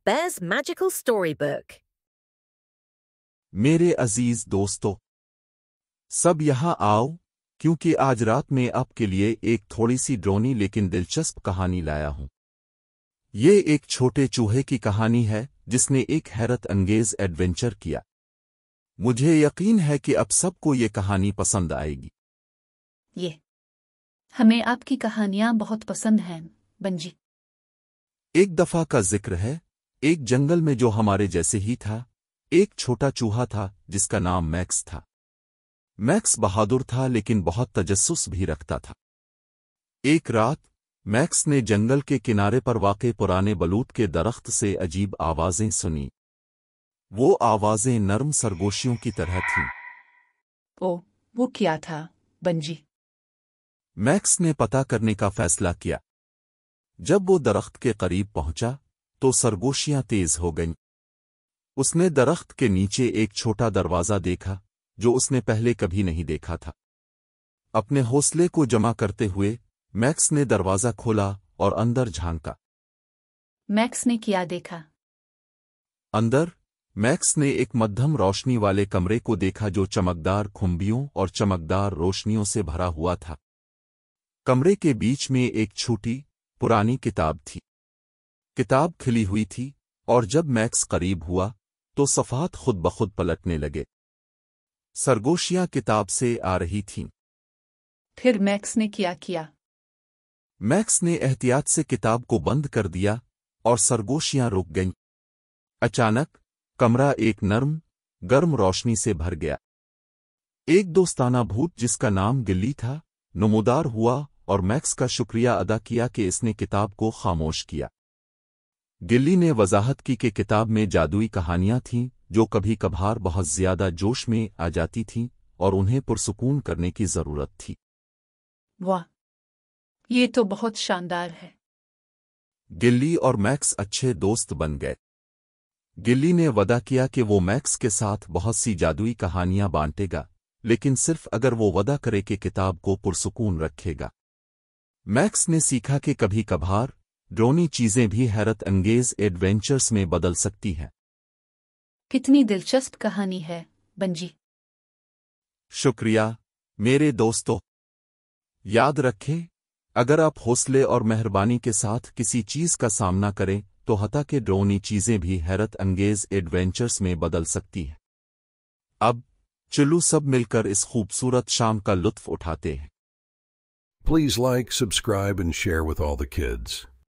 Bear's Magical Storybook. मेरे अजीज दोस्तों, सब यहाँ आओ क्योंकि आज रात में आपके लिए एक थोड़ी सी ड्रोनी लेकिन दिलचस्प कहानी लाया हूँ। ये एक छोटे चूहे की कहानी है जिसने एक हैरत अंगेज एडवेंचर किया। मुझे यकीन है कि अब सबको ये कहानी पसंद आएगी। हमें आपकी कहानियां बहुत पसंद हैं, बंजी। एक दफा का जिक्र है, एक जंगल में जो हमारे जैसे ही था, एक छोटा चूहा था जिसका नाम मैक्स था। मैक्स बहादुर था लेकिन बहुत तजस्सुस भी रखता था। एक रात मैक्स ने जंगल के किनारे पर वाक़े पुराने बलूत के दरख्त से अजीब आवाज़ें सुनी। वो आवाज़ें नर्म सरगोशियों की तरह थीं। वो क्या था, बंजी? मैक्स ने पता करने का फैसला किया। जब वो दरख्त के करीब पहुंचा तो सरगोशियां तेज हो गईं। उसने दरख्त के नीचे एक छोटा दरवाज़ा देखा जो उसने पहले कभी नहीं देखा था। अपने हौसले को जमा करते हुए मैक्स ने दरवाज़ा खोला और अंदर झांका। मैक्स ने क्या देखा? अंदर मैक्स ने एक मध्यम रोशनी वाले कमरे को देखा जो चमकदार खुम्बियों और चमकदार रोशनियों से भरा हुआ था। कमरे के बीच में एक छोटी पुरानी किताब थी। किताब खिली हुई थी और जब मैक्स करीब हुआ तो सफ़ात खुद ब खुद पलटने लगे। सरगोशियां किताब से आ रही थीं। फिर मैक्स ने क्या किया? मैक्स ने एहतियात से किताब को बंद कर दिया और सरगोशियां रुक गईं। अचानक कमरा एक नर्म, गर्म रोशनी से भर गया। एक दोस्ताना भूत जिसका नाम गिल्ली था नमूदार हुआ और मैक्स का शुक्रिया अदा किया कि इसने किताब को खामोश किया। गिल्ली ने वजाहत की कि किताब में जादुई कहानियां थीं जो कभी कभार बहुत ज्यादा जोश में आ जाती थीं और उन्हें पुरसुकून करने की जरूरत थी। वाह, ये तो बहुत शानदार है। गिल्ली और मैक्स अच्छे दोस्त बन गए। गिल्ली ने वादा किया कि वो मैक्स के साथ बहुत सी जादुई कहानियां बांटेगा, लेकिन सिर्फ अगर वो वादा करे कि किताब को पुरसुकून रखेगा। मैक्स ने सीखा कि कभी कभार ड्रोनी चीजें भी हैरत अंगेज एडवेंचर्स में बदल सकती हैं। कितनी दिलचस्प कहानी है, बंजी। शुक्रिया मेरे दोस्तों। याद रखें, अगर आप हौसले और मेहरबानी के साथ किसी चीज का सामना करें तो हता के ड्रोनी चीजें भी हैरत अंगेज एडवेंचर्स में बदल सकती हैं। अब चलो सब मिलकर इस खूबसूरत शाम का लुत्फ उठाते हैं। Please like, subscribe, and share with all the kids.